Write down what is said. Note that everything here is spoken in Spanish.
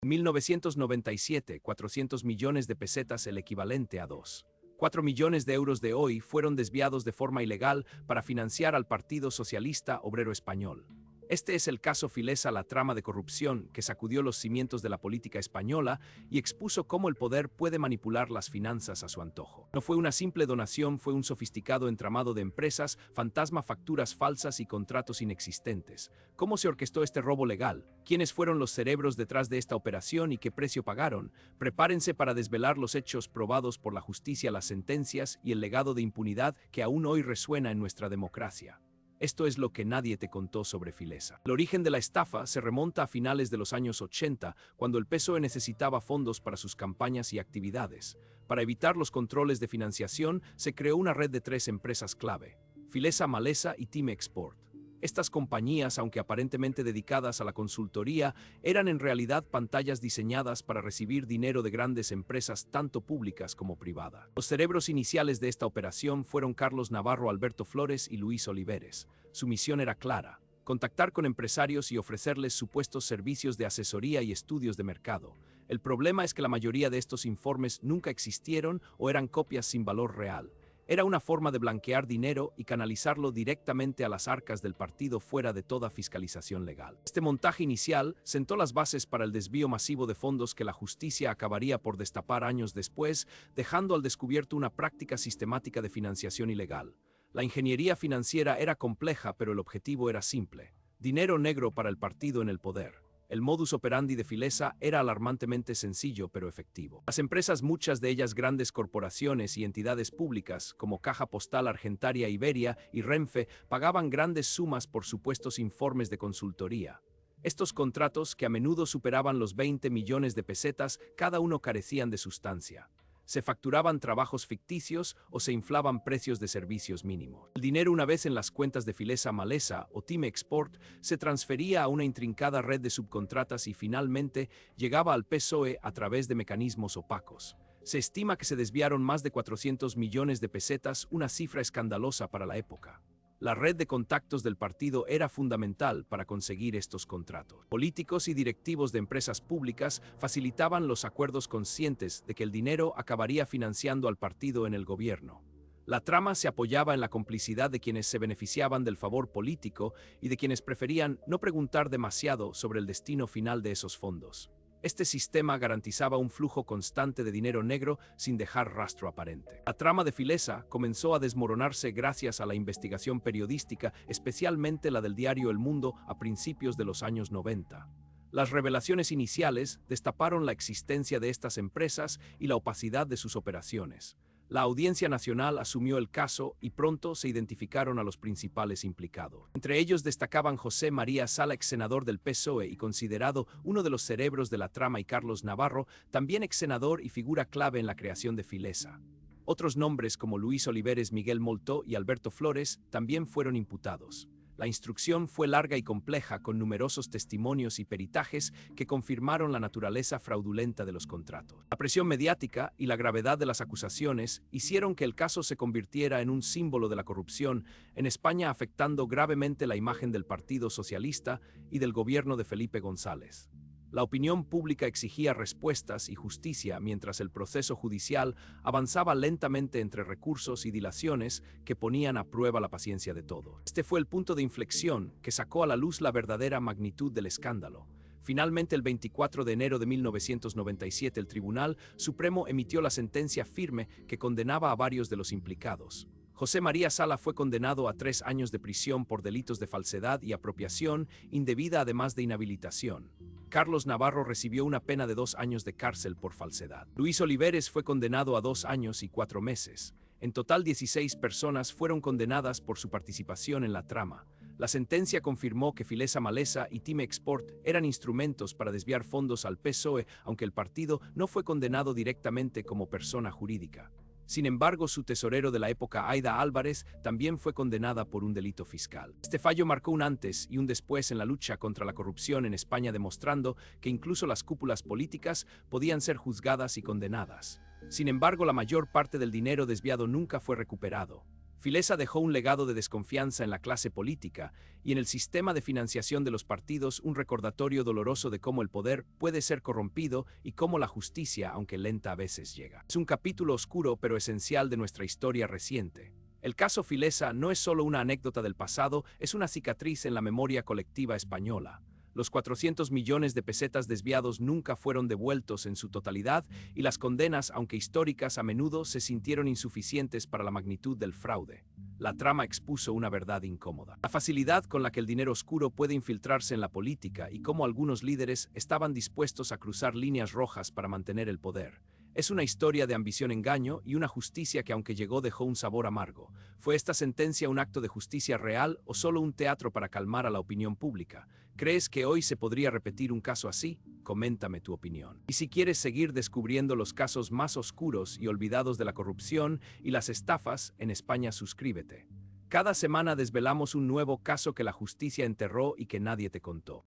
En 1997, 400 millones de pesetas, el equivalente a 2,4 millones de euros de hoy, fueron desviados de forma ilegal para financiar al Partido Socialista Obrero Español. Este es el caso Filesa, la trama de corrupción que sacudió los cimientos de la política española y expuso cómo el poder puede manipular las finanzas a su antojo. No fue una simple donación, fue un sofisticado entramado de empresas, fantasma, facturas falsas y contratos inexistentes. ¿Cómo se orquestó este robo legal? ¿Quiénes fueron los cerebros detrás de esta operación y qué precio pagaron? Prepárense para desvelar los hechos probados por la justicia, las sentencias y el legado de impunidad que aún hoy resuena en nuestra democracia. Esto es lo que nadie te contó sobre Filesa. El origen de la estafa se remonta a finales de los años 80, cuando el PSOE necesitaba fondos para sus campañas y actividades. Para evitar los controles de financiación, se creó una red de 3 empresas clave: Filesa, Malesa y Team Export. Estas compañías, aunque aparentemente dedicadas a la consultoría, eran en realidad pantallas diseñadas para recibir dinero de grandes empresas, tanto públicas como privadas. Los cerebros iniciales de esta operación fueron Carlos Navarro, Alberto Flores y Luis Oliveres. Su misión era clara: contactar con empresarios y ofrecerles supuestos servicios de asesoría y estudios de mercado. El problema es que la mayoría de estos informes nunca existieron o eran copias sin valor real. Era una forma de blanquear dinero y canalizarlo directamente a las arcas del partido fuera de toda fiscalización legal. Este montaje inicial sentó las bases para el desvío masivo de fondos que la justicia acabaría por destapar años después, dejando al descubierto una práctica sistemática de financiación ilegal. La ingeniería financiera era compleja, pero el objetivo era simple: dinero negro para el partido en el poder. El modus operandi de Filesa era alarmantemente sencillo pero efectivo. Las empresas, muchas de ellas grandes corporaciones y entidades públicas como Caja Postal Argentaria, Iberia y Renfe, pagaban grandes sumas por supuestos informes de consultoría. Estos contratos, que a menudo superaban los 20 millones de pesetas, cada uno carecían de sustancia. Se facturaban trabajos ficticios o se inflaban precios de servicios mínimos. El dinero, una vez en las cuentas de Filesa, Malesa o Team Export, se transfería a una intrincada red de subcontratas y finalmente llegaba al PSOE a través de mecanismos opacos. Se estima que se desviaron más de 400 millones de pesetas, una cifra escandalosa para la época. La red de contactos del partido era fundamental para conseguir estos contratos. Políticos y directivos de empresas públicas facilitaban los acuerdos, conscientes de que el dinero acabaría financiando al partido en el gobierno. La trama se apoyaba en la complicidad de quienes se beneficiaban del favor político y de quienes preferían no preguntar demasiado sobre el destino final de esos fondos. Este sistema garantizaba un flujo constante de dinero negro sin dejar rastro aparente. La trama de Filesa comenzó a desmoronarse gracias a la investigación periodística, especialmente la del diario El Mundo a principios de los años 90. Las revelaciones iniciales destaparon la existencia de estas empresas y la opacidad de sus operaciones. La Audiencia Nacional asumió el caso y pronto se identificaron a los principales implicados. Entre ellos destacaban José María Sala, ex senador del PSOE y considerado uno de los cerebros de la trama, y Carlos Navarro, también ex senador y figura clave en la creación de Filesa. Otros nombres como Luis Oliveres, Miguel Moltó y Alberto Flores también fueron imputados. La instrucción fue larga y compleja, con numerosos testimonios y peritajes que confirmaron la naturaleza fraudulenta de los contratos. La presión mediática y la gravedad de las acusaciones hicieron que el caso se convirtiera en un símbolo de la corrupción en España, afectando gravemente la imagen del Partido Socialista y del gobierno de Felipe González. La opinión pública exigía respuestas y justicia, mientras el proceso judicial avanzaba lentamente entre recursos y dilaciones que ponían a prueba la paciencia de todos. Este fue el punto de inflexión que sacó a la luz la verdadera magnitud del escándalo. Finalmente, el 24 de enero de 1997, el Tribunal Supremo emitió la sentencia firme que condenaba a varios de los implicados. José María Sala fue condenado a 3 años de prisión por delitos de falsedad y apropiación indebida, además de inhabilitación. Carlos Navarro recibió una pena de 2 años de cárcel por falsedad. Luis Oliveres fue condenado a 2 años y 4 meses. En total, 16 personas fueron condenadas por su participación en la trama. La sentencia confirmó que Filesa, Malesa y Team Export eran instrumentos para desviar fondos al PSOE, aunque el partido no fue condenado directamente como persona jurídica. Sin embargo, su tesorero de la época, Aida Álvarez, también fue condenada por un delito fiscal. Este fallo marcó un antes y un después en la lucha contra la corrupción en España, demostrando que incluso las cúpulas políticas podían ser juzgadas y condenadas. Sin embargo, la mayor parte del dinero desviado nunca fue recuperado. Filesa dejó un legado de desconfianza en la clase política y en el sistema de financiación de los partidos, un recordatorio doloroso de cómo el poder puede ser corrompido y cómo la justicia, aunque lenta a veces, llega. Es un capítulo oscuro pero esencial de nuestra historia reciente. El caso Filesa no es solo una anécdota del pasado, es una cicatriz en la memoria colectiva española. Los 400 millones de pesetas desviados nunca fueron devueltos en su totalidad y las condenas, aunque históricas, a menudo se sintieron insuficientes para la magnitud del fraude. La trama expuso una verdad incómoda. La facilidad con la que el dinero oscuro puede infiltrarse en la política y cómo algunos líderes estaban dispuestos a cruzar líneas rojas para mantener el poder. Es una historia de ambición-engaño y una justicia que, aunque llegó, dejó un sabor amargo. ¿Fue esta sentencia un acto de justicia real o solo un teatro para calmar a la opinión pública? ¿Crees que hoy se podría repetir un caso así? Coméntame tu opinión. Y si quieres seguir descubriendo los casos más oscuros y olvidados de la corrupción y las estafas en España, suscríbete. Cada semana desvelamos un nuevo caso que la justicia enterró y que nadie te contó.